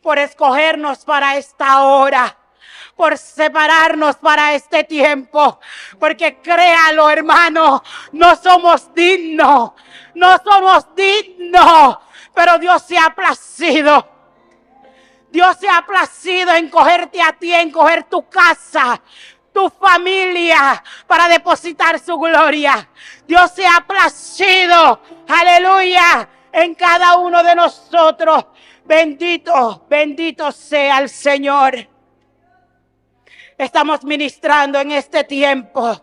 por escogernos para esta hora, por separarnos para este tiempo, porque créalo, hermano, no somos dignos, pero Dios se ha placido. Dios se ha placido en cogerte a ti, en coger tu casa, tu familia, para depositar su gloria. Dios se ha placido, aleluya, en cada uno de nosotros. Bendito, bendito sea el Señor. Estamos ministrando en este tiempo.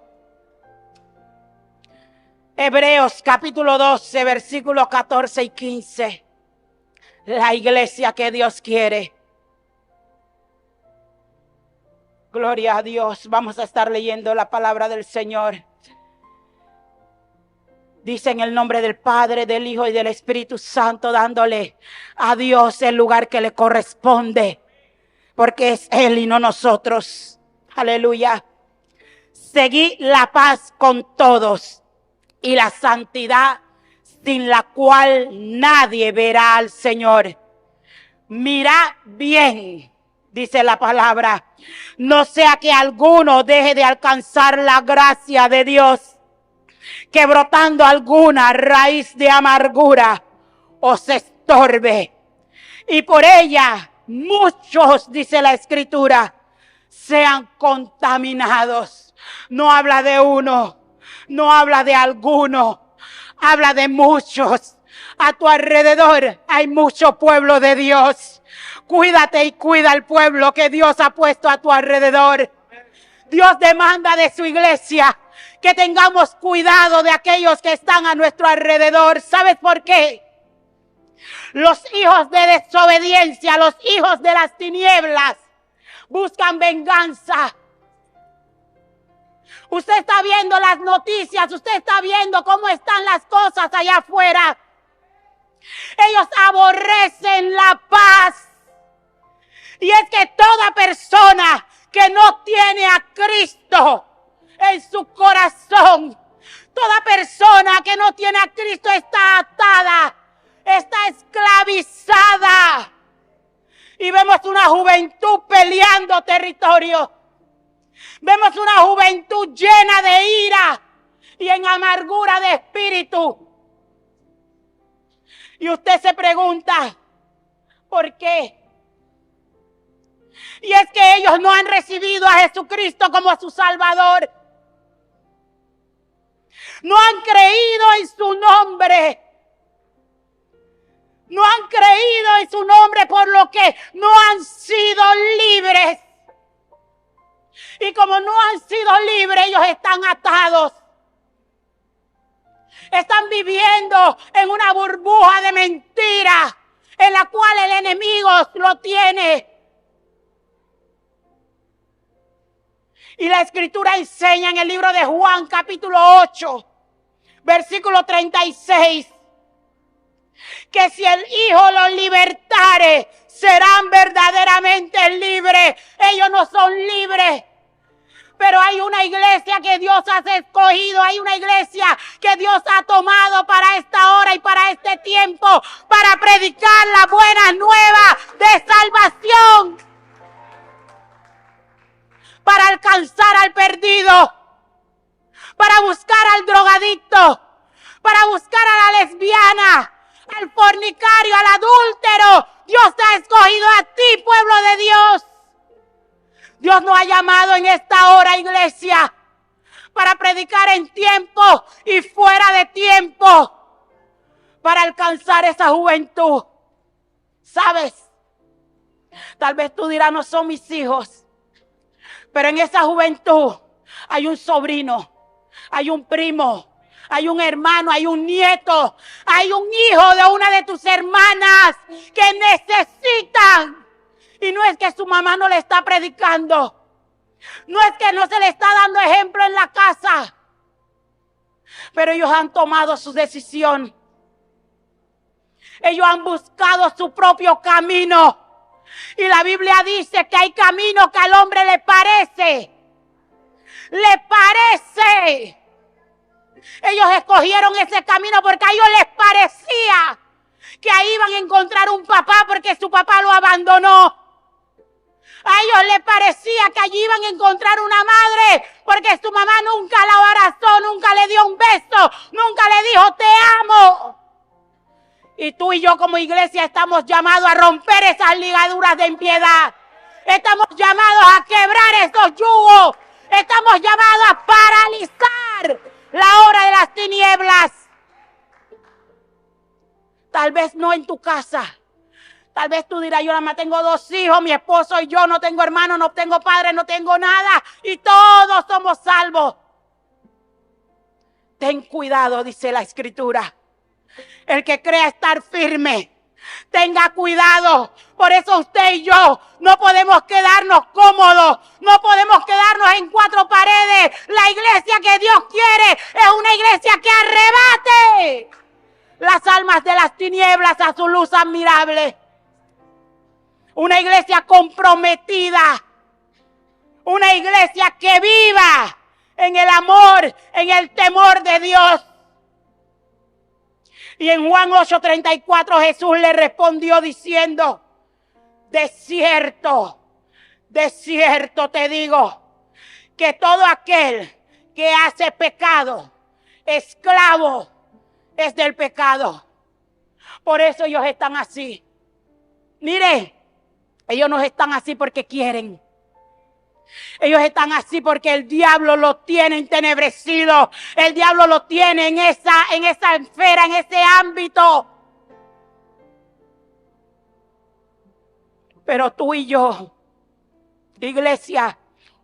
Hebreos capítulo 12, versículos 14 y 15. La iglesia que Dios quiere. Gloria a Dios. Vamos a estar leyendo la palabra del Señor. Dice en el nombre del Padre, del Hijo y del Espíritu Santo, dándole a Dios el lugar que le corresponde, porque es Él y no nosotros. Aleluya. Seguid la paz con todos y la santidad, sin la cual nadie verá al Señor. Mirad bien, dice la palabra, no sea que alguno deje de alcanzar la gracia de Dios, que brotando alguna raíz de amargura os estorbe, y por ella muchos, dice la Escritura, sean contaminados. No habla de uno, no habla de alguno, habla de muchos. A tu alrededor hay mucho pueblo de Dios. Cuídate y cuida al pueblo que Dios ha puesto a tu alrededor. Dios demanda de su iglesia que tengamos cuidado de aquellos que están a nuestro alrededor. ¿Sabes por qué? Los hijos de desobediencia, los hijos de las tinieblas, buscan venganza. Usted está viendo las noticias, usted está viendo cómo están las cosas allá afuera. Ellos aborrecen la paz. Y es que toda persona que no tiene a Cristo en su corazón, toda persona que no tiene a Cristo está atada, está esclavizada. Y vemos una juventud peleando territorio. Vemos una juventud llena de ira y en amargura de espíritu. Y usted se pregunta, ¿por qué? Y es que ellos no han recibido a Jesucristo como su Salvador. No han creído en su nombre. No han creído en su nombre, por lo que no han sido libres. Y como no han sido libres, ellos están atados. Están viviendo en una burbuja de mentira en la cual el enemigo lo tiene. Y la Escritura enseña en el libro de Juan, capítulo 8, versículo 36, que si el Hijo los libertare, serán verdaderamente libres. Ellos no son libres. Pero hay una iglesia que Dios ha escogido, hay una iglesia que Dios ha tomado para esta hora y para este tiempo, para predicar la buena nueva de salvación, para alcanzar al perdido, para buscar al drogadicto, para buscar a la lesbiana, al fornicario, al adúltero. Dios te ha escogido a ti, pueblo de Dios. Dios nos ha llamado en esta hora, iglesia, para predicar en tiempo y fuera de tiempo, para alcanzar esa juventud. ¿Sabes? Tal vez tú dirás, no son mis hijos, pero en esa juventud hay un sobrino, hay un primo, hay un hermano, hay un nieto, hay un hijo de una de tus hermanas que necesitan. Y no es que su mamá no le está predicando. No es que no se le está dando ejemplo en la casa. Pero ellos han tomado su decisión. Ellos han buscado su propio camino. Y la Biblia dice que hay caminos que al hombre le parece. Le parece. Ellos escogieron ese camino porque a ellos les parecía que ahí iban a encontrar un papá porque su papá lo abandonó. A ellos les parecía que allí iban a encontrar una madre porque su mamá nunca la abrazó, nunca le dio un beso, nunca le dijo te amo. Y tú y yo como iglesia estamos llamados a romper esas ligaduras de impiedad. Estamos llamados a quebrar esos yugos. Estamos llamados a paralizar la hora de las tinieblas. Tal vez no en tu casa. Tal vez tú dirás, yo nada más tengo 2 hijos, mi esposo y yo, no tengo hermano, no tengo padre, no tengo nada. Y todos somos salvos. Ten cuidado, dice la Escritura. El que crea estar firme, tenga cuidado. Por eso usted y yo no podemos quedarnos cómodos. No podemos quedarnos en 4 paredes. La iglesia que Dios quiere es una iglesia que arrebate las almas de las tinieblas a su luz admirable. Una iglesia comprometida. Una iglesia que viva en el amor, en el temor de Dios. Y en Juan 8:34 Jesús le respondió diciendo, de cierto te digo, que todo aquel que hace pecado, esclavo es del pecado. Por eso ellos están así. Mire, ellos no están así porque quieren. Ellos están así porque el diablo los tiene entenebrecido. El diablo los tiene en esa esfera, en ese ámbito. Pero tú y yo, iglesia,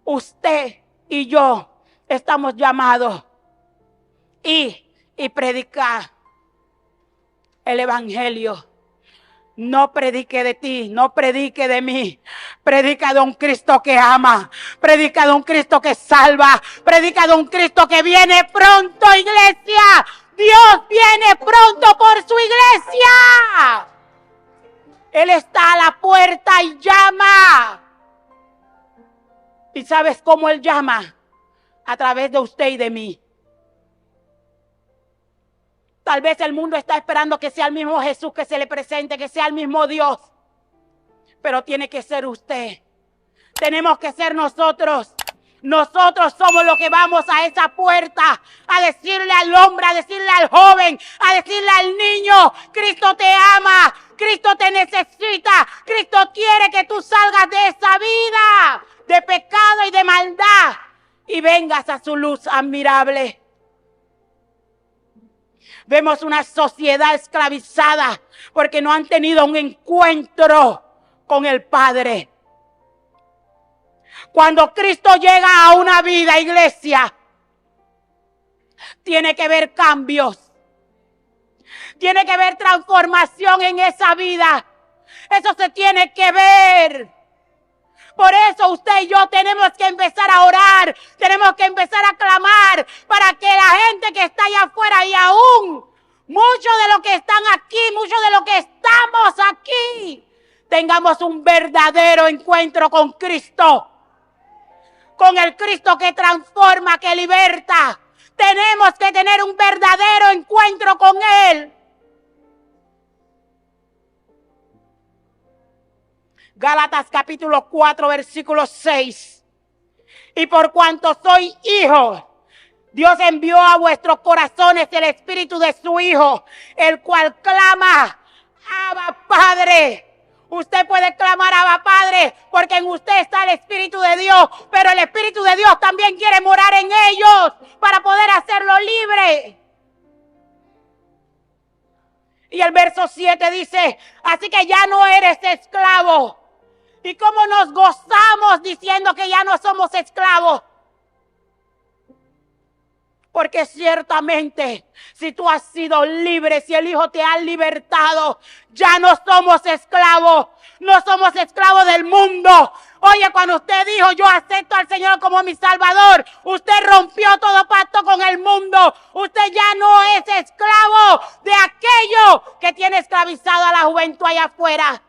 usted y yo estamos llamados y predicar el evangelio. No predique de ti, no predique de mí. Predica de un Cristo que ama. Predica de un Cristo que salva. Predica de un Cristo que viene pronto, iglesia. Dios viene pronto por su iglesia. Él está a la puerta y llama. ¿Y sabes cómo Él llama? A través de usted y de mí. Tal vez el mundo está esperando que sea el mismo Jesús que se le presente, que sea el mismo Dios. Pero tiene que ser usted. Tenemos que ser nosotros. Nosotros somos los que vamos a esa puerta a decirle al hombre, a decirle al joven, a decirle al niño, Cristo te ama, Cristo te necesita, Cristo quiere que tú salgas de esa vida de pecado y de maldad y vengas a su luz admirable. Vemos una sociedad esclavizada porque no han tenido un encuentro con el Padre. Cuando Cristo llega a una vida, iglesia, tiene que haber cambios. Tiene que haber transformación en esa vida. Eso se tiene que ver. Por eso usted y yo tenemos que empezar a orar, tenemos que empezar a clamar para que la gente que está allá afuera y aún muchos de los que están aquí, muchos de los que estamos aquí, tengamos un verdadero encuentro con Cristo. Con el Cristo que transforma, que liberta. Tenemos que tener un verdadero encuentro con Él. Gálatas capítulo 4, versículo 6. Y por cuanto soy hijo, Dios envió a vuestros corazones el espíritu de su Hijo, el cual clama, Abba Padre. Usted puede clamar Abba Padre porque en usted está el Espíritu de Dios, pero el Espíritu de Dios también quiere morar en ellos para poder hacerlo libre. Y el verso 7 dice, así que ya no eres esclavo. ¿Y cómo nos gozamos diciendo que ya no somos esclavos? Porque ciertamente, si tú has sido libre, si el Hijo te ha libertado, ya no somos esclavos. No somos esclavos del mundo. Oye, cuando usted dijo, yo acepto al Señor como mi Salvador, usted rompió todo pacto con el mundo. Usted ya no es esclavo de aquello que tiene esclavizado a la juventud allá afuera.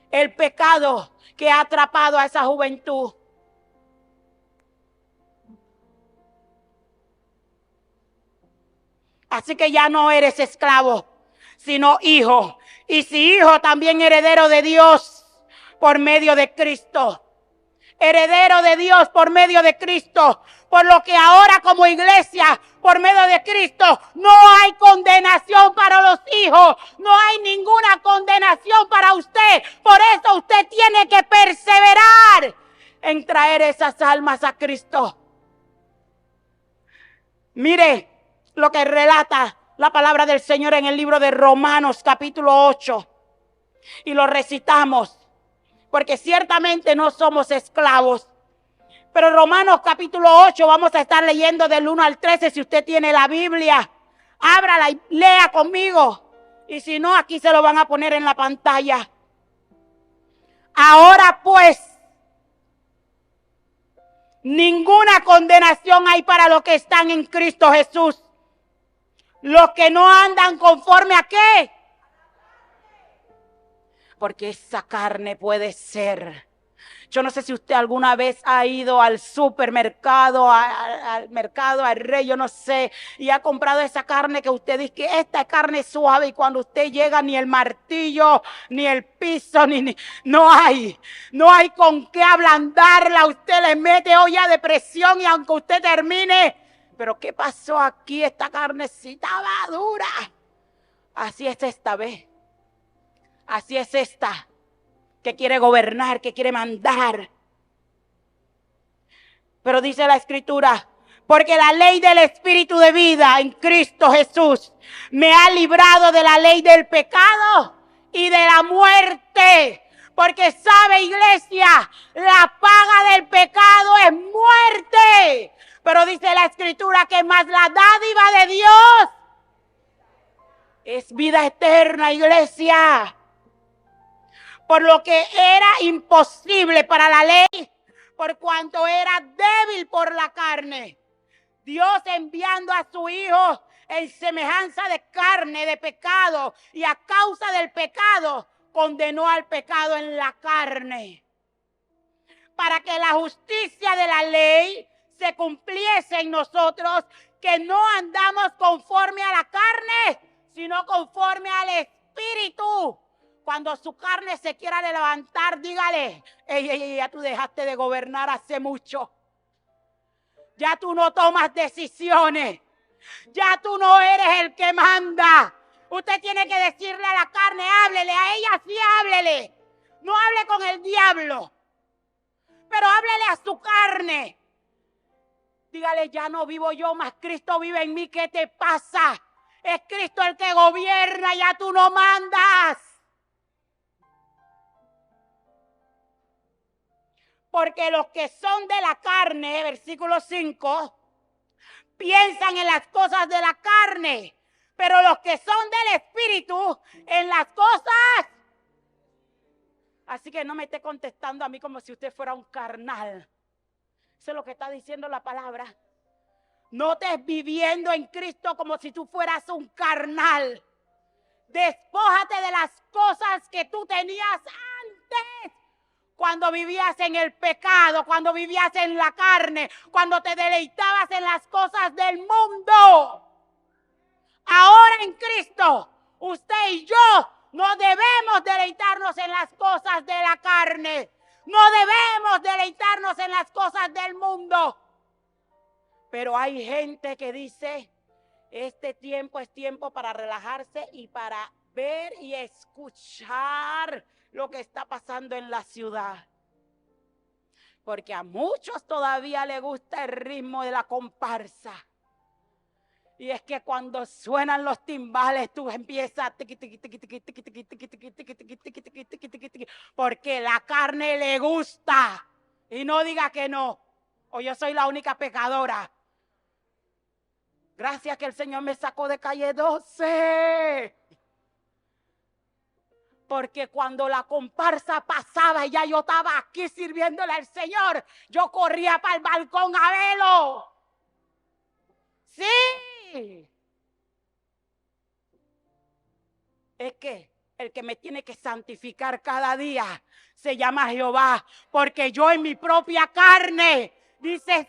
El pecado que ha atrapado a esa juventud. Así que ya no eres esclavo. sino hijo. Y si hijo, también heredero de Dios por medio de Cristo. Heredero de Dios por medio de Cristo. Por lo que ahora como iglesia, por medio de Cristo, no hay condenación para los hijos. No hay ninguna condenación para usted. Por eso usted tiene que perseverar en traer esas almas a Cristo. Mire lo que relata la palabra del Señor en el libro de Romanos capítulo 8. Y lo recitamos, porque ciertamente no somos esclavos. Pero Romanos capítulo 8 vamos a estar leyendo del 1 al 13. Si usted tiene la Biblia, ábrala y lea conmigo. Y si no, aquí se lo van a poner en la pantalla. Ahora pues, ninguna condenación hay para los que están en Cristo Jesús. Los que no andan conforme a ¿qué? Porque esa carne puede ser. Yo no sé si usted alguna vez ha ido al supermercado, al mercado, al rey, yo no sé, y ha comprado esa carne que usted dice que esta es carne suave, y cuando usted llega ni el martillo, ni el piso, no hay con qué ablandarla. Usted le mete olla de presión y aunque usted termine, pero ¿qué pasó aquí? Esta carnecita va dura. Así es esta vez. Así es esta, que quiere gobernar, que quiere mandar. Pero dice la Escritura, porque la ley del Espíritu de vida en Cristo Jesús me ha librado de la ley del pecado y de la muerte. Porque sabe, iglesia, la paga del pecado es muerte. Pero dice la Escritura que más la dádiva de Dios es vida eterna, iglesia. Por lo que era imposible para la ley, por cuanto era débil por la carne, Dios enviando a su Hijo en semejanza de carne, de pecado, y a causa del pecado, condenó al pecado en la carne, para que la justicia de la ley se cumpliese en nosotros, que no andamos conforme a la carne, sino conforme al Espíritu. Cuando su carne se quiera levantar, dígale, ya tú dejaste de gobernar hace mucho. Ya tú no tomas decisiones. Ya tú no eres el que manda. Usted tiene que decirle a la carne, háblele, a ella sí háblele. No hable con el diablo, pero háblele a su carne. Dígale, ya no vivo yo, mas Cristo vive en mí. ¿Qué te pasa? Es Cristo el que gobierna, ya tú no mandas. Porque los que son de la carne, versículo 5, piensan en las cosas de la carne, pero los que son del Espíritu, en las cosas. Así que no me esté contestando a mí como si usted fuera un carnal. Eso es lo que está diciendo la palabra. No estés viviendo en Cristo como si tú fueras un carnal. Despójate de las cosas que tú tenías antes. Cuando vivías en el pecado, cuando vivías en la carne, cuando te deleitabas en las cosas del mundo. Ahora en Cristo, usted y yo no debemos deleitarnos en las cosas de la carne. No debemos deleitarnos en las cosas del mundo. Pero hay gente que dice, este tiempo es tiempo para relajarse y para ver y escuchar lo que está pasando en la ciudad. Porque a muchos todavía les gusta el ritmo de la comparsa. Y es que cuando suenan los timbales, tú empiezas porque la carne le gusta. Y no diga que no, o yo soy la única pecadora. Gracias que el Señor me sacó de calle 12. Porque cuando la comparsa pasaba y ya yo estaba aquí sirviéndole al Señor, yo corría para el balcón a verlo. Sí. Es que el que me tiene que santificar cada día se llama Jehová. Porque yo en mi propia carne, dice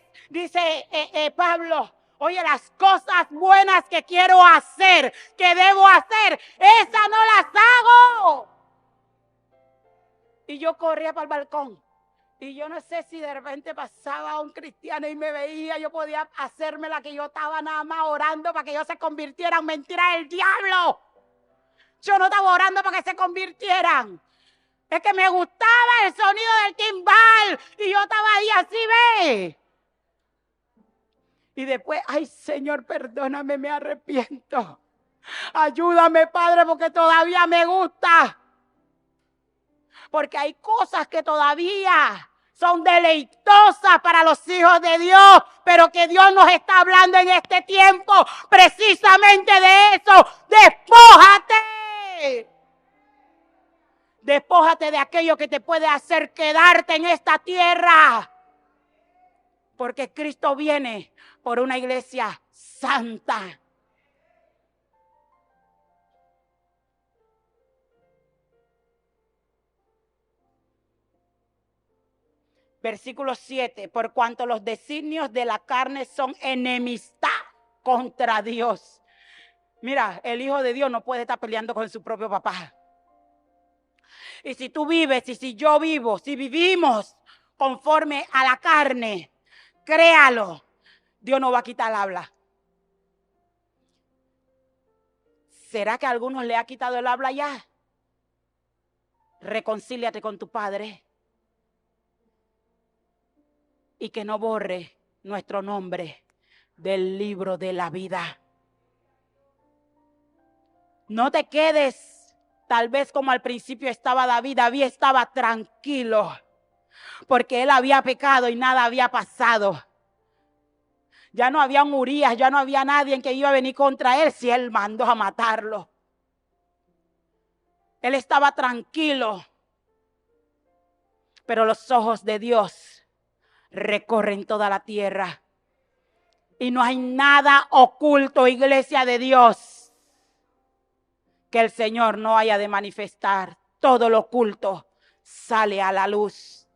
Pablo, Oye, las cosas buenas que quiero hacer, que debo hacer, esas no las hago. Y yo corría para el balcón. Y yo no sé si de repente pasaba un cristiano y me veía, yo podía hacerme la que yo estaba nada más orando para que ellos se convirtieran. Mentira del diablo. Yo no estaba orando para que se convirtieran. Es que me gustaba el sonido del timbal. Y yo estaba ahí así, ve. Y después, ay Señor, perdóname, me arrepiento. Ayúdame, Padre, porque todavía me gusta. Porque hay cosas que todavía son deleitosas para los hijos de Dios, pero que Dios nos está hablando en este tiempo precisamente de eso. ¡Despójate! Despójate de aquello que te puede hacer quedarte en esta tierra. Porque Cristo viene por una iglesia santa. Versículo 7, por cuanto los designios de la carne son enemistad contra Dios. Mira, el Hijo de Dios no puede estar peleando con su propio papá. Y si tú vives, y si yo vivo, si vivimos conforme a la carne, créalo, Dios no va a quitar el habla. ¿Será que a algunos le ha quitado el habla ya? Reconcíliate con tu Padre. Y que no borre nuestro nombre del libro de la vida. No te quedes tal vez como al principio estaba David. David estaba tranquilo porque él había pecado y nada había pasado. Ya no había un Urías, ya no había nadie en que iba a venir contra él si él mandó a matarlo. Él estaba tranquilo. Pero los ojos de Dios recorren toda la tierra. Y no hay nada oculto, iglesia de Dios, que el Señor no haya de manifestar. Todo lo oculto sale a la luz.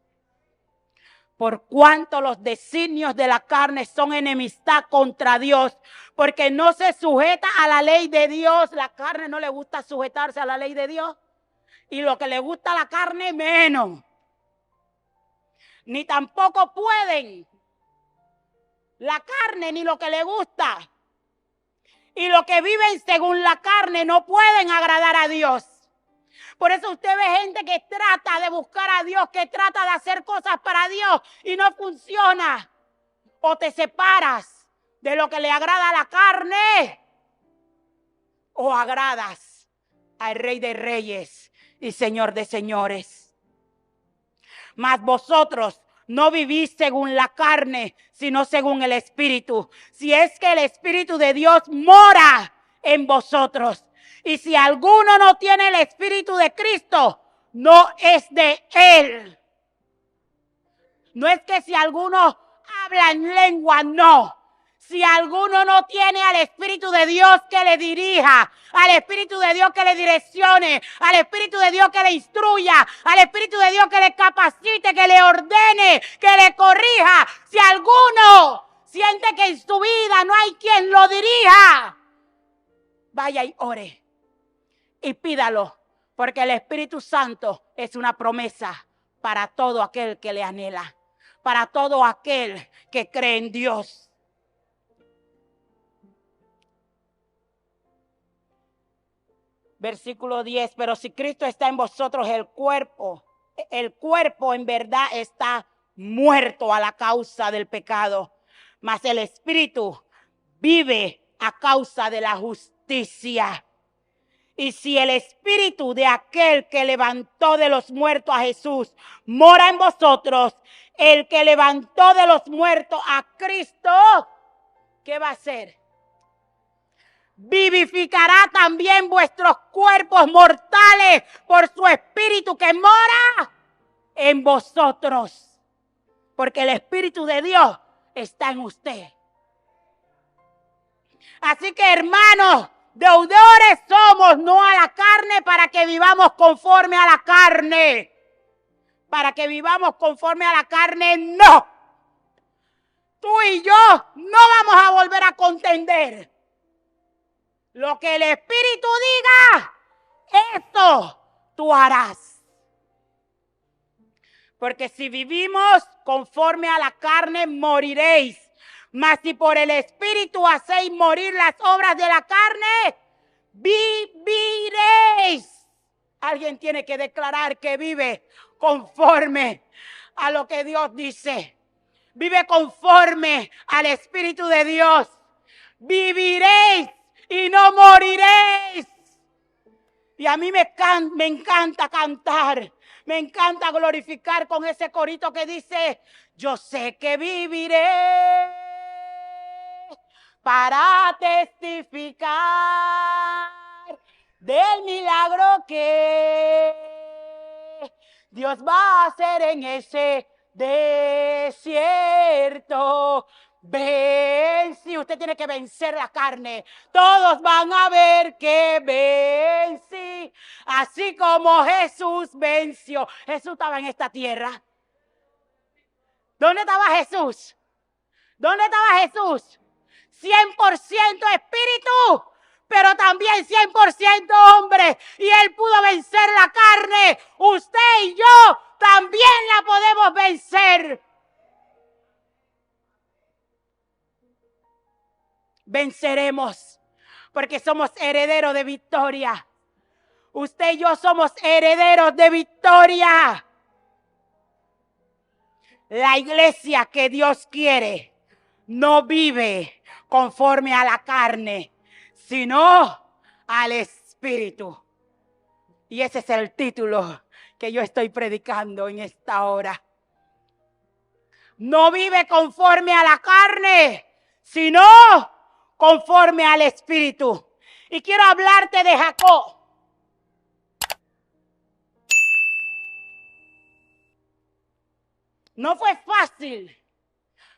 Por cuanto los designios de la carne son enemistad contra Dios, porque no se sujeta a la ley de Dios. La carne no le gusta sujetarse a la ley de Dios. Y lo que le gusta a la carne menos. Ni tampoco pueden la carne ni lo que le gusta. Y lo que viven según la carne no pueden agradar a Dios. Por eso usted ve gente que trata de buscar a Dios, que trata de hacer cosas para Dios y no funciona. O te separas de lo que le agrada a la carne o agradas al Rey de Reyes y Señor de Señores. Mas vosotros no vivís según la carne, sino según el Espíritu. Si es que el Espíritu de Dios mora en vosotros. Y si alguno no tiene el Espíritu de Cristo, no es de Él. No es que si alguno habla en lengua, no. Si alguno no tiene al Espíritu de Dios que le dirija, al Espíritu de Dios que le direccione, al Espíritu de Dios que le instruya, al Espíritu de Dios que le capacite, que le ordene, que le corrija. Si alguno siente que en su vida no hay quien lo dirija, vaya y ore y pídalo, porque el Espíritu Santo es una promesa para todo aquel que le anhela, para todo aquel que cree en Dios. Versículo 10, pero si Cristo está en vosotros, el cuerpo en verdad está muerto a la causa del pecado, mas el Espíritu vive a causa de la justicia. Y si el Espíritu de aquel que levantó de los muertos a Jesús mora en vosotros, el que levantó de los muertos a Cristo, ¿qué va a hacer? Vivificará también vuestros cuerpos mortales por su Espíritu que mora en vosotros. Porque el Espíritu de Dios está en usted. Así que, hermanos, deudores somos, no a la carne, para que vivamos conforme a la carne. Para que vivamos conforme a la carne, no. tú y yo no vamos a volver a contender. Lo que el Espíritu diga, esto tú harás. Porque si vivimos conforme a la carne, moriréis. Mas si por el Espíritu hacéis morir las obras de la carne, viviréis. Alguien tiene que declarar que vive conforme a lo que Dios dice. Vive conforme al Espíritu de Dios. Viviréis y no moriréis. Y a mí me encanta cantar. Me encanta glorificar con ese corito que dice: yo sé que viviré para testificar del milagro que Dios va a hacer en ese desierto. Vencí, usted tiene que vencer la carne. Todos van a ver que vencí, así como Jesús venció. Jesús estaba en esta tierra. ¿Dónde estaba Jesús? ¿Dónde estaba Jesús? 100% espíritu, pero también 100% hombre. Y él pudo vencer la carne. Usted y yo también la podemos vencer. Venceremos porque somos herederos de victoria. Usted y yo somos herederos de victoria. La iglesia que Dios quiere no vive conforme a la carne, sino al Espíritu. Y ese es el título que yo estoy predicando en esta hora. No vive conforme a la carne, sino conforme al Espíritu. Y quiero hablarte de Jacob. No fue fácil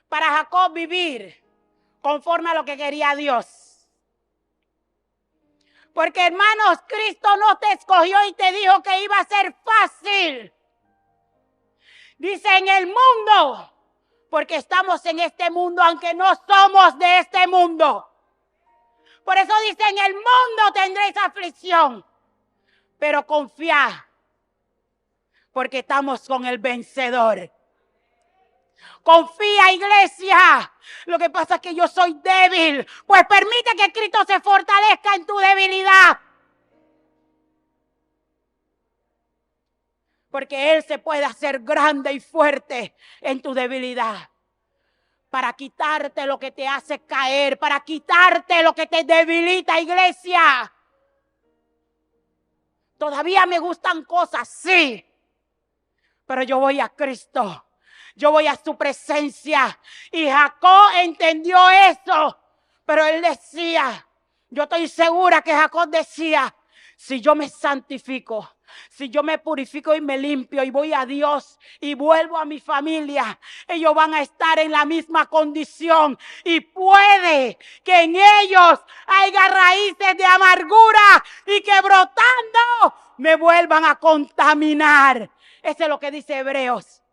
para Jacob vivir conforme a lo que quería Dios. Porque, hermanos, Cristo no te escogió y te dijo que iba a ser fácil. Dice en el mundo, porque estamos en este mundo, aunque no somos de este mundo. Por eso dice: en el mundo tendréis aflicción, pero confiad, porque estamos con el vencedor. Confía, iglesia. Lo que pasa es que yo soy débil. Pues permite que Cristo se fortalezca en tu debilidad. Porque Él se puede hacer grande y fuerte en tu debilidad. Para quitarte lo que te hace caer. Para quitarte lo que te debilita, iglesia. Todavía me gustan cosas, sí. Pero yo voy a Cristo. Yo voy a su presencia. Y Jacob entendió eso. Pero él decía, yo estoy segura que Jacob decía: si yo me santifico, si yo me purifico y me limpio y voy a Dios y vuelvo a mi familia, ellos van a estar en la misma condición. Y puede que en ellos haya raíces de amargura y que brotando me vuelvan a contaminar. Eso es lo que dice Hebreos.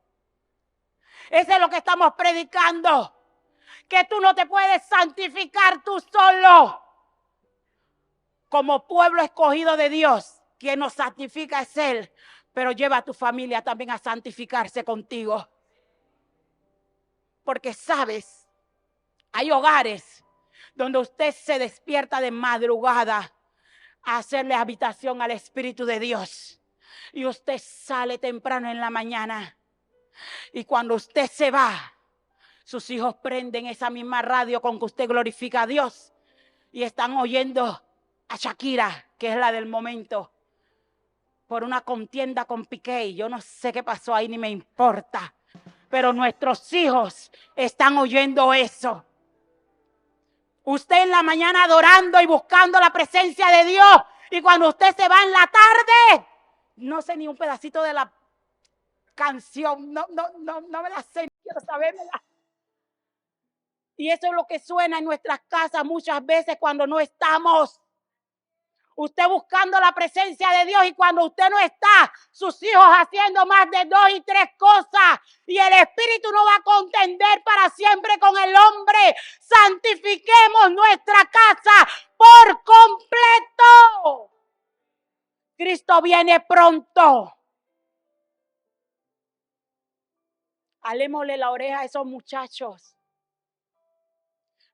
Eso es lo que estamos predicando. Que tú no te puedes santificar tú solo. Como pueblo escogido de Dios, quien nos santifica es Él. Pero lleva a tu familia también a santificarse contigo. Porque sabes, hay hogares donde usted se despierta de madrugada a hacerle habitación al Espíritu de Dios. Y usted sale temprano en la mañana. Y cuando usted se va, sus hijos prenden esa misma radio con que usted glorifica a Dios. Y están oyendo a Shakira, que es la del momento. Por una contienda con Piqué. Yo no sé qué pasó ahí, ni me importa. Pero nuestros hijos están oyendo eso. Usted en la mañana adorando y buscando la presencia de Dios. Y cuando usted se va en la tarde, no sé ni un pedacito de la canción, no me la sé, quiero sabérmela. Y eso es lo que suena en nuestras casas muchas veces cuando no estamos. Usted buscando la presencia de Dios, y cuando usted no está, sus hijos haciendo más de 2 y 3 cosas, y el espíritu no va a contender para siempre con el hombre. Santifiquemos nuestra casa por completo. Cristo viene pronto. Alémosle la oreja a esos muchachos.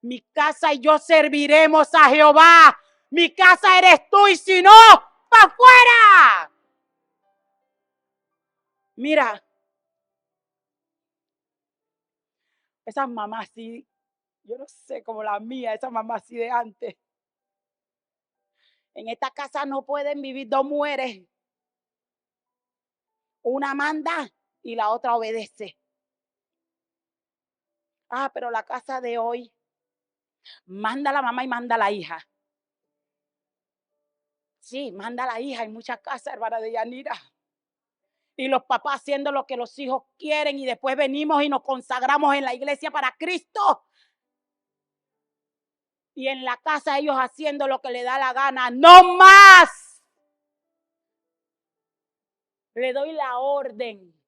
Mi casa y yo serviremos a Jehová. Mi casa eres tú, y si no, ¡para afuera! Mira, esas mamás así, yo no sé, como la mía, esas mamás así de antes. En esta casa no pueden vivir 2 mujeres. Una manda y la otra obedece. Pero la casa de hoy, manda la mamá y manda la hija. Sí, manda la hija en muchas casas, hermana de Yanira. Y los papás haciendo lo que los hijos quieren, y después venimos y nos consagramos en la iglesia para Cristo. Y en la casa ellos haciendo lo que les da la gana. ¡No más! Le doy la orden.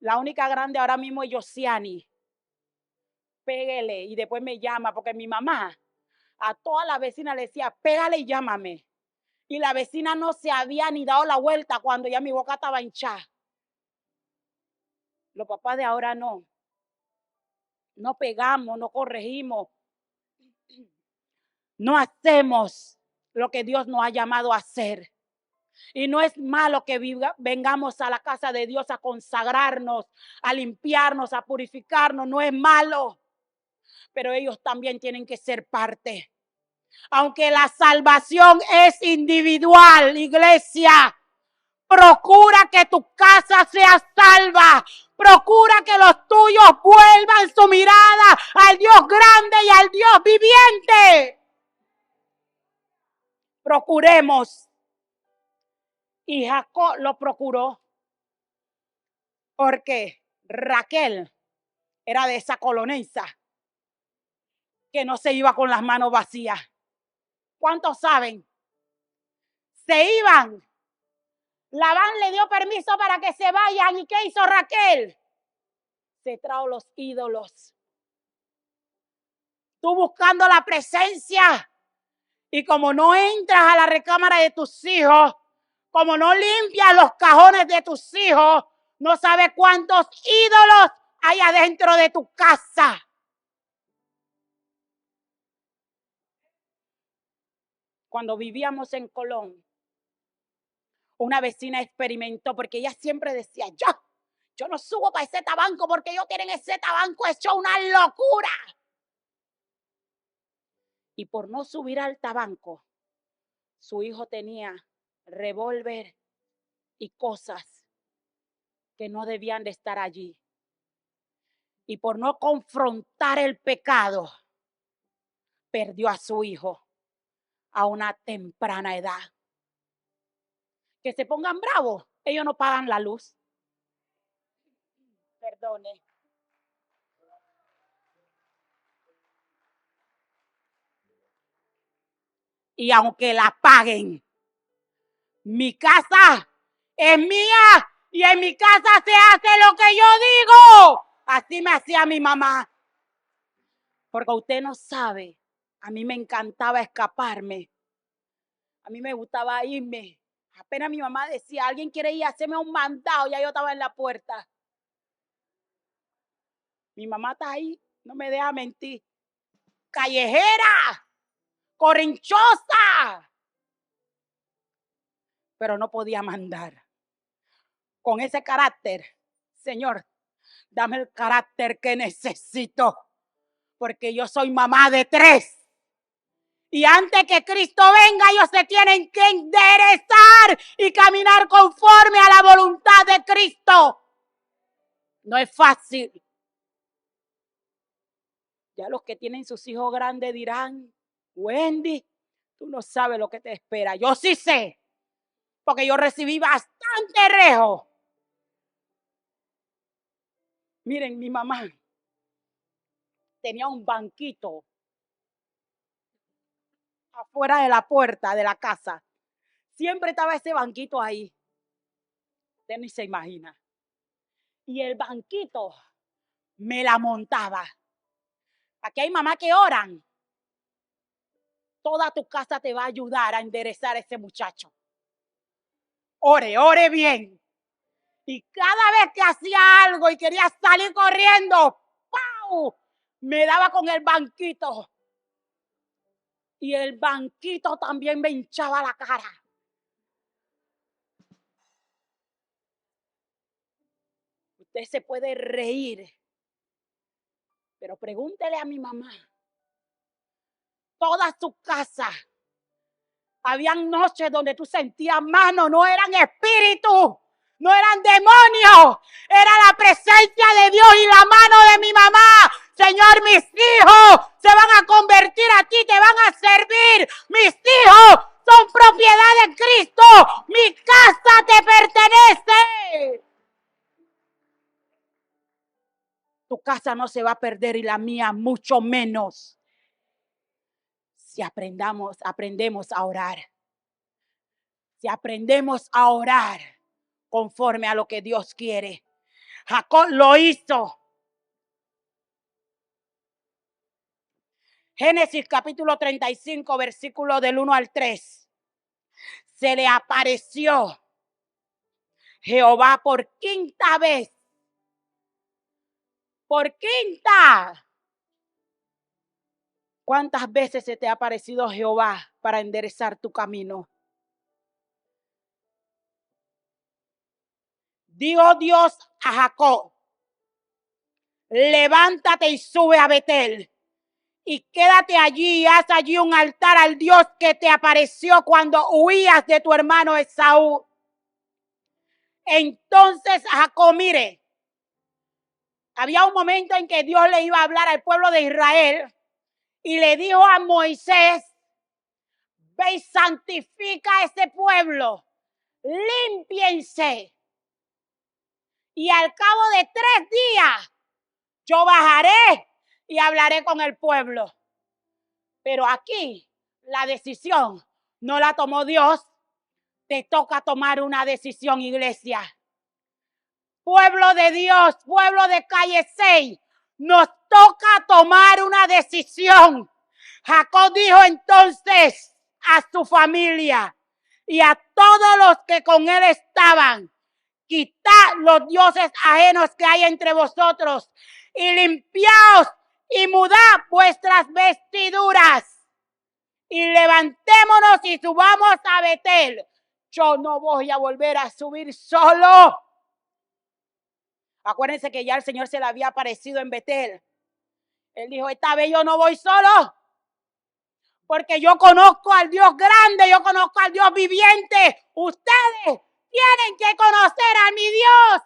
La única grande ahora mismo es Josiani. Pégale, y después me llama, porque mi mamá a toda la vecina le decía, pégale y llámame. Y la vecina no se había ni dado la vuelta cuando ya mi boca estaba hinchada. Los papás de ahora no. No pegamos, no corregimos. No hacemos lo que Dios nos ha llamado a hacer. Y no es malo que vengamos a la casa de Dios a consagrarnos, a limpiarnos, a purificarnos. No es malo. Pero ellos también tienen que ser parte. Aunque la salvación es individual, iglesia, procura que tu casa sea salva. Procura que los tuyos vuelvan su mirada al Dios grande y al Dios viviente. Procuremos. Y Jacob lo procuró porque Raquel era de esa colonesa que no se iba con las manos vacías. ¿Cuántos saben? Se iban. Labán le dio permiso para que se vayan. ¿Y qué hizo Raquel? Se trajo los ídolos. Tú buscando la presencia, y como no entras a la recámara de tus hijos, como no limpias los cajones de tus hijos, no sabes cuántos ídolos hay adentro de tu casa. Cuando vivíamos en Colón, una vecina experimentó, porque ella siempre decía, yo no subo para ese tabanco porque ellos tienen ese tabanco hecho una locura. Y por no subir al tabanco, su hijo tenía revólver y cosas que no debían de estar allí. Y por no confrontar el pecado, perdió a su hijo a una temprana edad. Que se pongan bravos, ellos no pagan la luz. Perdone. Y aunque la paguen, mi casa es mía y en mi casa se hace lo que yo digo. Así me hacía mi mamá. Porque usted no sabe, a mí me encantaba escaparme. A mí me gustaba irme. Apenas mi mamá decía, alguien quiere ir a hacerme un mandado, ya yo estaba en la puerta. Mi mamá está ahí, no me deja mentir. Callejera, corrinchosa. Pero no podía mandar. Con ese carácter, Señor, dame el carácter que necesito. Porque yo soy mamá de 3. Y antes que Cristo venga, ellos se tienen que enderezar y caminar conforme a la voluntad de Cristo. No es fácil. Ya los que tienen sus hijos grandes dirán, Wendy, tú no sabes lo que te espera. Yo sí sé, porque yo recibí bastante rejo. Miren, mi mamá tenía un banquito afuera de la puerta de la casa. Siempre estaba ese banquito ahí. Usted ni se imagina. Y el banquito me la montaba. Aquí hay mamás que oran. Toda tu casa te va a ayudar a enderezar a ese muchacho. Ore bien. Y cada vez que hacía algo y quería salir corriendo, ¡pau!, me daba con el banquito. Y el banquito también me hinchaba la cara. Usted se puede reír, pero pregúntele a mi mamá. Toda su casa, habían noches donde tú sentías mano, no eran espíritus, no eran demonios, era la presencia de Dios y la mano de mi mamá. Señor, mis hijos se van a convertir a ti, te van a servir. Mis hijos son propiedad de Cristo. Mi casa te pertenece. Tu casa no se va a perder y la mía mucho menos. Si aprendemos a orar. Si aprendemos a orar conforme a lo que Dios quiere. Jacob lo hizo. Génesis capítulo 35, versículo del 1 al 3. Se le apareció Jehová por quinta vez. Por quinta. ¿Cuántas veces se te ha aparecido Jehová para enderezar tu camino? Dijo Dios a Jacob: levántate y sube a Betel y quédate allí y haz allí un altar al Dios que te apareció cuando huías de tu hermano Esaú. Entonces Jacob, mire, había un momento en que Dios le iba a hablar al pueblo de Israel y le dijo a Moisés: ve y santifica a ese pueblo, límpiense. Y al cabo de 3 días yo bajaré y hablaré con el pueblo. Pero aquí la decisión no la tomó Dios. Te toca tomar una decisión, iglesia. Pueblo de Dios, pueblo de Calle 6, nos toca tomar una decisión. Jacob dijo entonces a su familia y a todos los que con él estaban: quitad los dioses ajenos que hay entre vosotros y limpiaos y mudad vuestras vestiduras y levantémonos y subamos a Betel. Yo no voy a volver a subir solo. Acuérdense que ya el Señor se le había aparecido en Betel. Él dijo: esta vez yo no voy solo, porque yo conozco al Dios grande, yo conozco al Dios viviente. Ustedes tienen que conocer a mi Dios,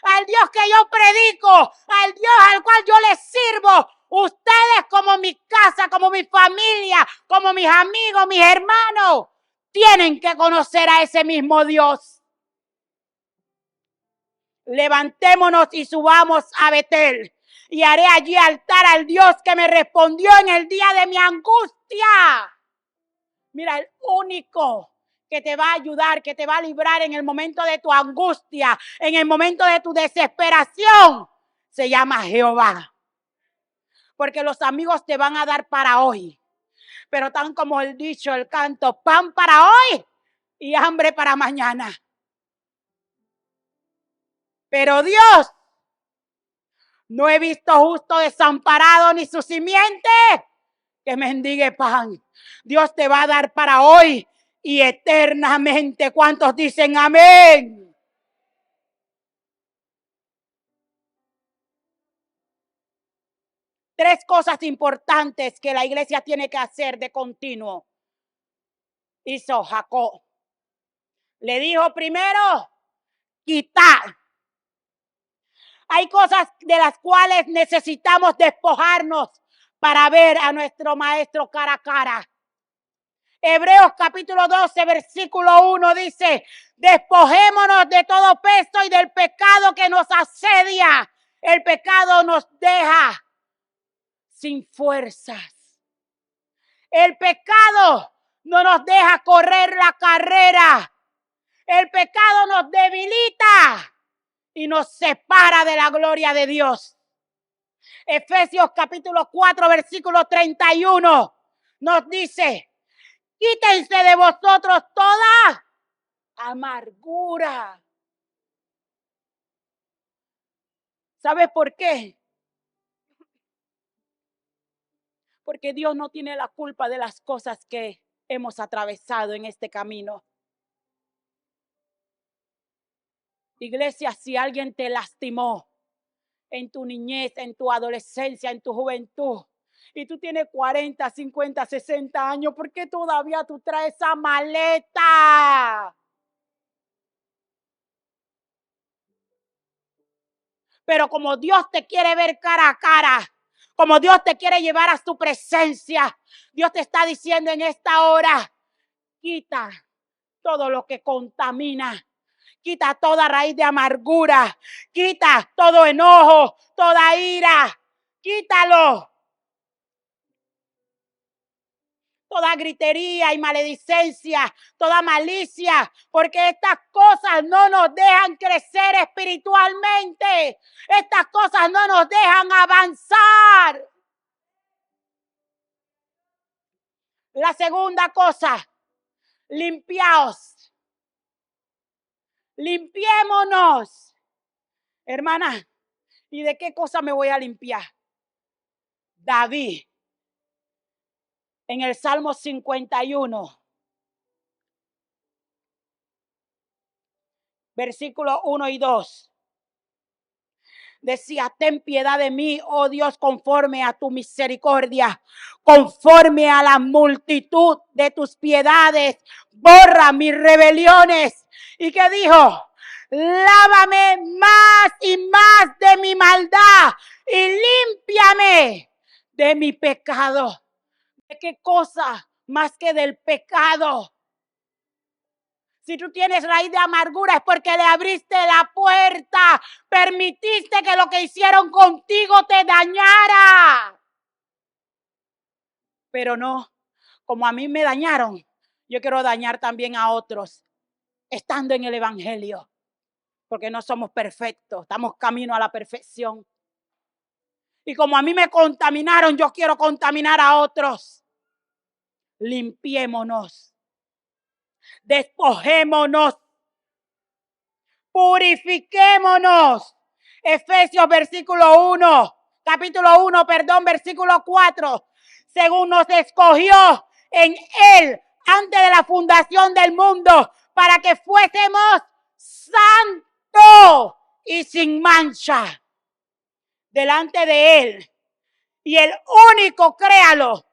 al Dios que yo predico, al Dios al cual yo les sirvo. Ustedes, como mi casa, como mi familia, como mis amigos, mis hermanos, tienen que conocer a ese mismo Dios. Levantémonos y subamos a Betel y haré allí altar al Dios que me respondió en el día de mi angustia. Mira, el único que te va a ayudar, que te va a librar en el momento de tu angustia, en el momento de tu desesperación, se llama Jehová. Porque los amigos te van a dar para hoy, pero tan como el dicho, el canto: pan para hoy y hambre para mañana. Pero Dios, no he visto justo desamparado ni su simiente que mendigue pan. Dios te va a dar para hoy y eternamente. ¿Cuántos dicen amén? Tres cosas importantes que la iglesia tiene que hacer de continuo. Hizo Jacob. Le dijo primero: quitar. Hay cosas de las cuales necesitamos despojarnos para ver a nuestro maestro cara a cara. Hebreos capítulo 12, versículo 1 dice: despojémonos de todo peso y del pecado que nos asedia. El pecado nos deja sin fuerzas. El pecado no nos deja correr la carrera. El pecado nos debilita y nos separa de la gloria de Dios. Efesios capítulo 4, versículo 31 nos dice: quítense de vosotros toda amargura. ¿Sabes por qué? Porque Dios no tiene la culpa de las cosas que hemos atravesado en este camino. Iglesia, si alguien te lastimó en tu niñez, en tu adolescencia, en tu juventud, y tú tienes 40, 50, 60 años, ¿por qué todavía tú traes esa maleta? Pero como Dios te quiere ver cara a cara, como Dios te quiere llevar a su presencia, Dios te está diciendo en esta hora: quita todo lo que contamina. Quita toda raíz de amargura. Quita todo enojo, toda ira. Quítalo. Toda gritería y maledicencia, toda malicia, porque estas cosas no nos dejan crecer espiritualmente. Estas cosas no nos dejan avanzar. La segunda cosa, limpiaos. Limpiémonos. Hermana, ¿y de qué cosa me voy a limpiar? David, en el Salmo 51, versículos 1 y 2. Decía: ten piedad de mí, oh Dios, conforme a tu misericordia, conforme a la multitud de tus piedades, borra mis rebeliones. ¿Y qué dijo? Lávame más y más de mi maldad y límpiame de mi pecado. ¿De qué cosa más que del pecado? Si tú tienes raíz de amargura es porque le abriste la puerta, permitiste que lo que hicieron contigo te dañara. Pero no, como a mí me dañaron, yo quiero dañar también a otros, estando en el evangelio, porque no somos perfectos, estamos camino a la perfección. Y como a mí me contaminaron, yo quiero contaminar a otros. Limpiémonos, despojémonos, purifiquémonos. Efesios capítulo 1, versículo 4. Según nos escogió en Él antes de la fundación del mundo, para que fuésemos santos y sin mancha delante de Él. Y el único, créalo,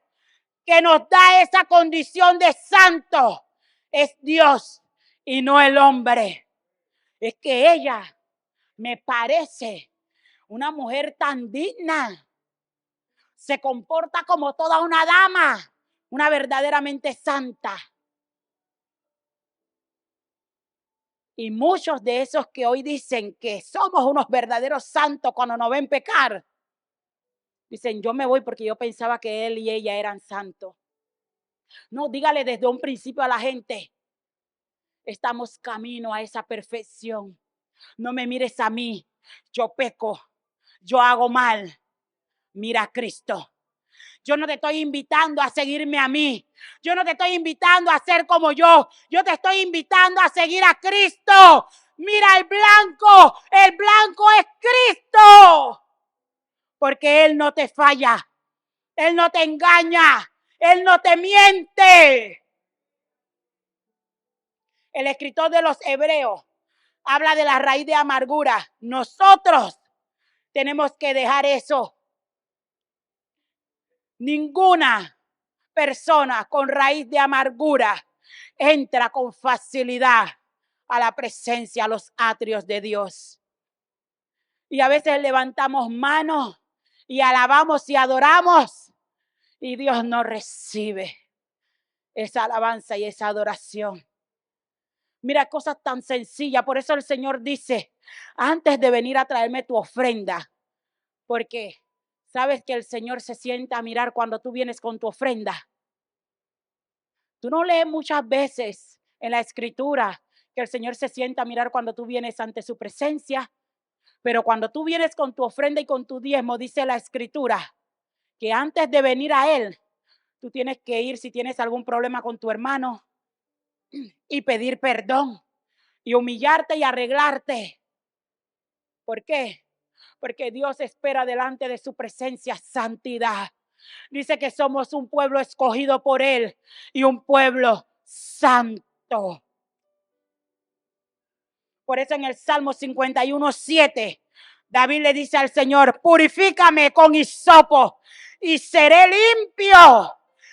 que nos da esa condición de santo es Dios y no el hombre. Es que ella me parece una mujer tan digna. Se comporta como toda una dama, una verdaderamente santa. Y muchos de esos que hoy dicen que somos unos verdaderos santos cuando nos ven pecar, dicen: yo me voy porque yo pensaba que él y ella eran santos. No, dígale desde un principio a la gente: estamos camino a esa perfección. No me mires a mí, yo peco, yo hago mal. Mira a Cristo. Yo no te estoy invitando a seguirme a mí. Yo no te estoy invitando a ser como yo. Yo te estoy invitando a seguir a Cristo. Mira el blanco. El blanco es Cristo. Porque Él no te falla. Él no te engaña. Él no te miente. El escritor de los Hebreos habla de la raíz de amargura. Nosotros tenemos que dejar eso. Ninguna persona con raíz de amargura entra con facilidad a la presencia, a los atrios de Dios. Y a veces levantamos manos y alabamos y adoramos y Dios no recibe esa alabanza y esa adoración. Mira, cosas tan sencillas. Por eso el Señor dice: antes de venir a traerme tu ofrenda, porque sabes que el Señor se sienta a mirar cuando tú vienes con tu ofrenda. Tú no lees muchas veces en la Escritura que el Señor se sienta a mirar cuando tú vienes ante su presencia. Pero cuando tú vienes con tu ofrenda y con tu diezmo, dice la Escritura, que antes de venir a Él, tú tienes que ir si tienes algún problema con tu hermano y pedir perdón y humillarte y arreglarte. ¿Por qué? Porque Dios espera delante de su presencia santidad. Dice que somos un pueblo escogido por Él y un pueblo santo. Por eso en el Salmo 51:7, David le dice al Señor, purifícame con hisopo y seré limpio.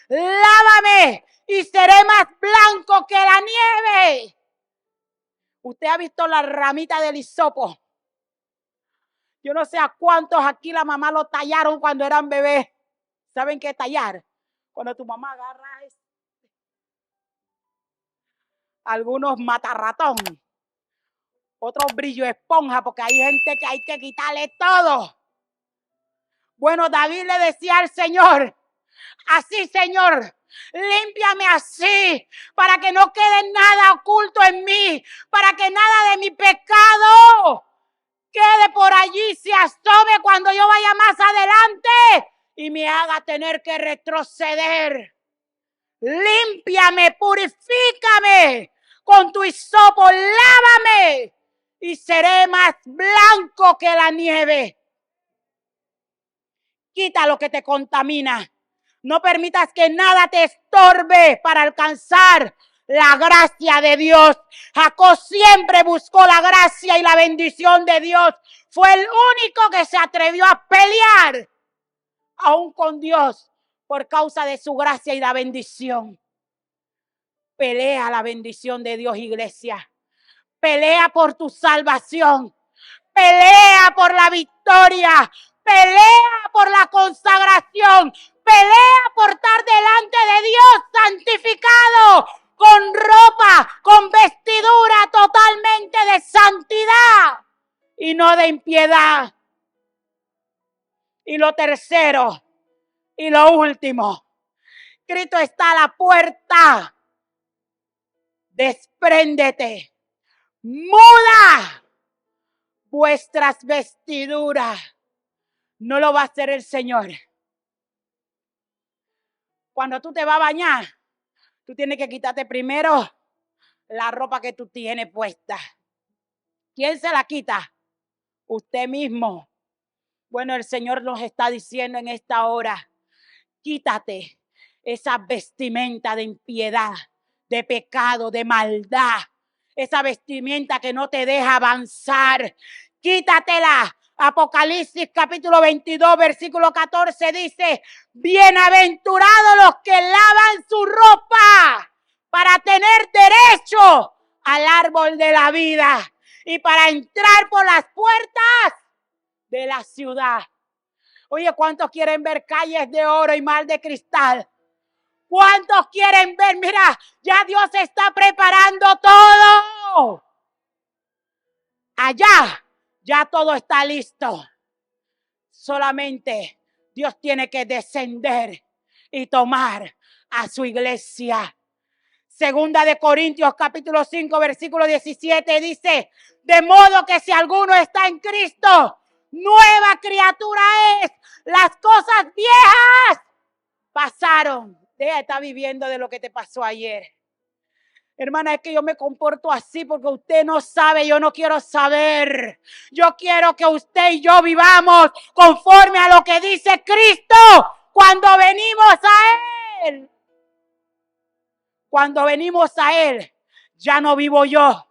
Lávame y seré más blanco que la nieve. ¿Usted ha visto la ramita del hisopo? Yo no sé a cuántos aquí la mamá lo tallaron cuando eran bebés. ¿Saben qué es tallar? Cuando tu mamá agarra algunos matarratón, otros brillo esponja, porque hay gente que hay que quitarle todo. Bueno, David le decía al Señor, así Señor, límpiame así, para que no quede nada oculto en mí, para que nada de mi pecado quede por allí, se asome cuando yo vaya más adelante y me haga tener que retroceder. Límpiame, purifícame con tu hisopo, lávame y seré más blanco que la nieve. Quita lo que te contamina. No permitas que nada te estorbe para alcanzar la gracia de Dios. Jacob siempre buscó la gracia y la bendición de Dios. Fue el único que se atrevió a pelear aún con Dios por causa de su gracia y la bendición. Pelea la bendición de Dios, iglesia. Pelea por tu salvación. Pelea por la victoria. Pelea por la consagración. Pelea por estar delante de Dios santificado, con ropa, con vestidura totalmente de santidad y no de impiedad. Y lo tercero y lo último, Cristo está a la puerta. Despréndete, muda vuestras vestiduras. No lo va a hacer el Señor. Cuando tú te vas a bañar, tú tienes que quitarte primero la ropa que tú tienes puesta. ¿Quién se la quita? Usted mismo. Bueno, el Señor nos está diciendo en esta hora, quítate esa vestimenta de impiedad, de pecado, de maldad. Esa vestimenta que no te deja avanzar. Quítatela. Apocalipsis capítulo 22, versículo 14 dice, bienaventurados los que lavan su ropa para tener derecho al árbol de la vida y para entrar por las puertas de la ciudad. Oye, ¿cuántos quieren ver calles de oro y mar de cristal? ¿Cuántos quieren ver? Mira, ya Dios está preparando todo. Allá, ya todo está listo. Solamente Dios tiene que descender y tomar a su iglesia. Segunda de Corintios capítulo 5 versículo 17 dice, de modo que si alguno está en Cristo, nueva criatura es. Las cosas viejas pasaron. Deja de estar viviendo de lo que te pasó ayer. Hermana, es que yo me comporto así porque usted no sabe, yo no quiero saber. Yo quiero que usted y yo vivamos conforme a lo que dice Cristo cuando venimos a Él. Cuando venimos a Él, ya no vivo yo,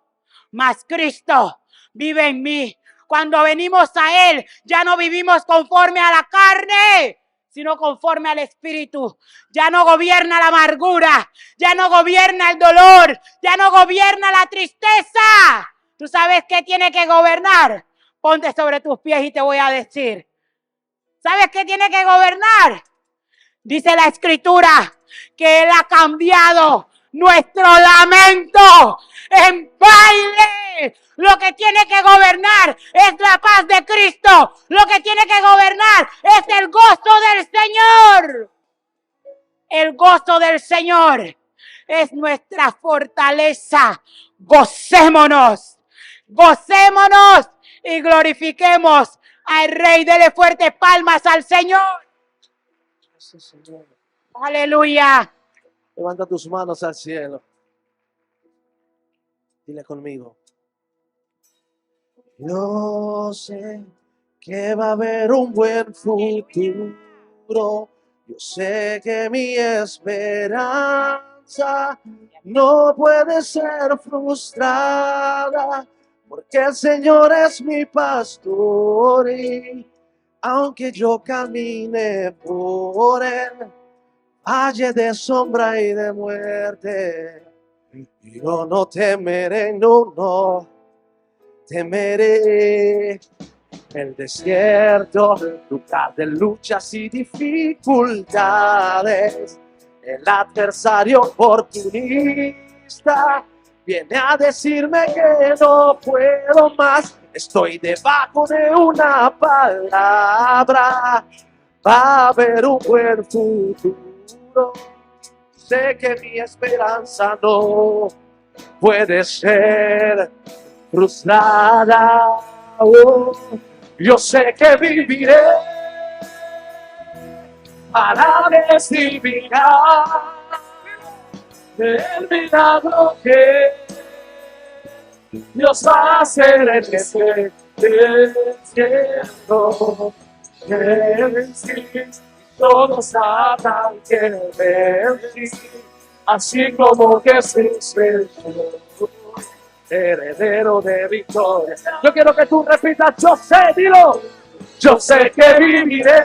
mas Cristo vive en mí. Cuando venimos a Él, ya no vivimos conforme a la carne, sino conforme al Espíritu. Ya no gobierna la amargura, ya no gobierna el dolor, ya no gobierna la tristeza. ¿Tú sabes qué tiene que gobernar? Ponte sobre tus pies y te voy a decir. ¿Sabes qué tiene que gobernar? Dice la Escritura que Él ha cambiado nuestro lamento en baile. Lo que tiene que gobernar es la paz de Cristo. Lo que tiene que gobernar es el gozo del Señor. El gozo del Señor es nuestra fortaleza. Gocémonos, gocémonos y glorifiquemos al Rey. Dele fuertes palmas al Señor. Sí, Señor. Aleluya. Levanta tus manos al cielo. Dile conmigo. Yo sé que va a haber un buen futuro. Yo sé que mi esperanza no puede ser frustrada, porque el Señor es mi pastor y aunque yo camine por el valle de sombra y de muerte, yo no temeré, no temeré. El desierto, lugar de luchas y dificultades. El adversario oportunista viene a decirme que no puedo más. Estoy debajo de una palabra. Va a haber un buen futuro. Sé que mi esperanza no puede ser frustrada. Oh, yo sé que viviré para testificar del milagro que Dios va a hacer en este desierto. Sí, todos sabrán que vencí, así como Jesús venció, heredero de victoria. Yo quiero que tú repitas, yo sé, dilo. Yo sé que viviré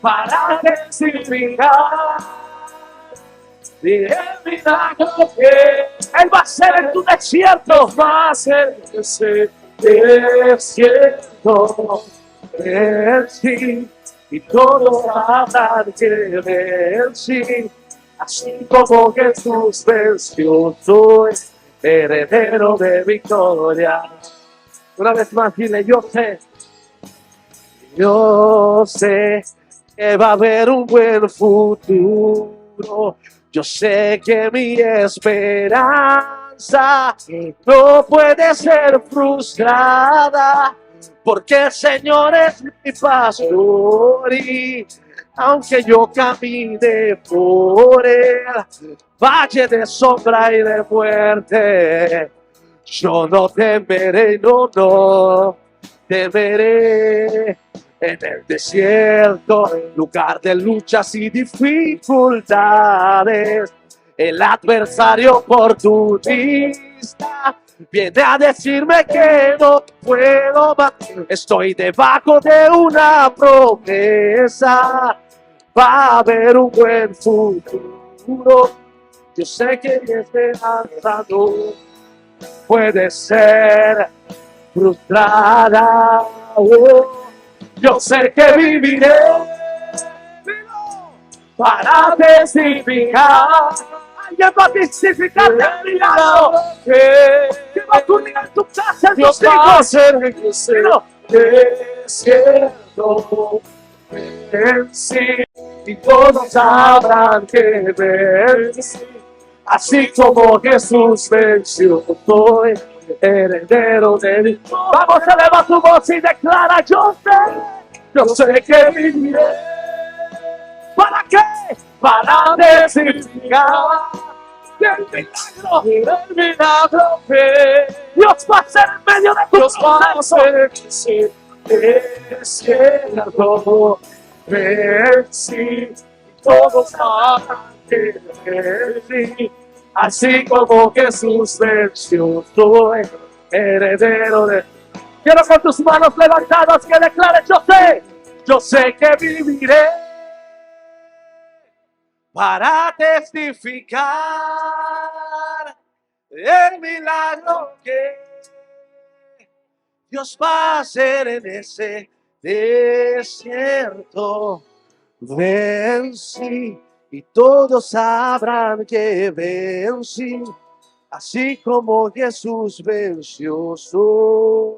para testificar el milagro que Él va a hacer en tu desierto. Va a hacer en ese desierto. Sí, y todos sabrán que vencí, así como Jesús venció, soy heredero de victoria. Una vez más, dile, yo sé que va a haber un buen futuro. Yo sé que mi esperanza no puede ser frustrada, porque el Señor es mi pastor y aunque yo camine por el valle de sombra y de muerte, yo no temeré, no temeré. En el desierto, lugar de luchas y dificultades, el adversario oportunista viene a decirme que no puedo más. Estoy debajo de una promesa. Va a haber un buen futuro. Yo sé que mi esperanza no puede ser frustrada. Oh, yo sé que viviré para testificar. Alguien va a testificar del milagro que va a ocurrir en tu casa, en tus hijos. Desierto, vencí, y todos sabrán que vencí, así como Jesús venció, soy heredero de Dios. Vamos a elevar tu voz y declara, yo sé que viviré. ¿Para qué? Para testificar del milagro que Dios va a hacer en medio de tu proceso. Desierto, vencí, todos sabrán que vencí, así como Jesús venció, soy heredero de... Quiero con tus manos levantadas que declares, yo sé que viviré para testificar el milagro que Dios va a hacer en ese desierto. Vencí y todos sabrán que vencí, así como Jesús venció, soy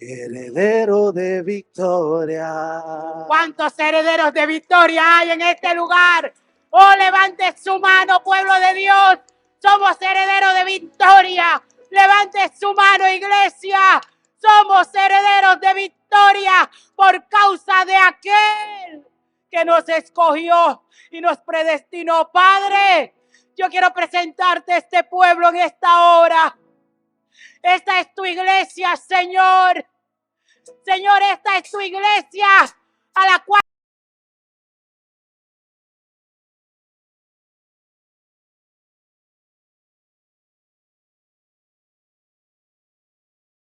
heredero de victoria. ¿Cuántos herederos de victoria hay en este lugar? Oh, levante su mano, pueblo de Dios. Somos herederos de victoria. Levante su mano, iglesia. Somos herederos de victoria por causa de aquel que nos escogió y nos predestinó. Padre, yo quiero presentarte este pueblo en esta hora. Esta es tu iglesia, Señor. Señor, esta es tu iglesia a la cual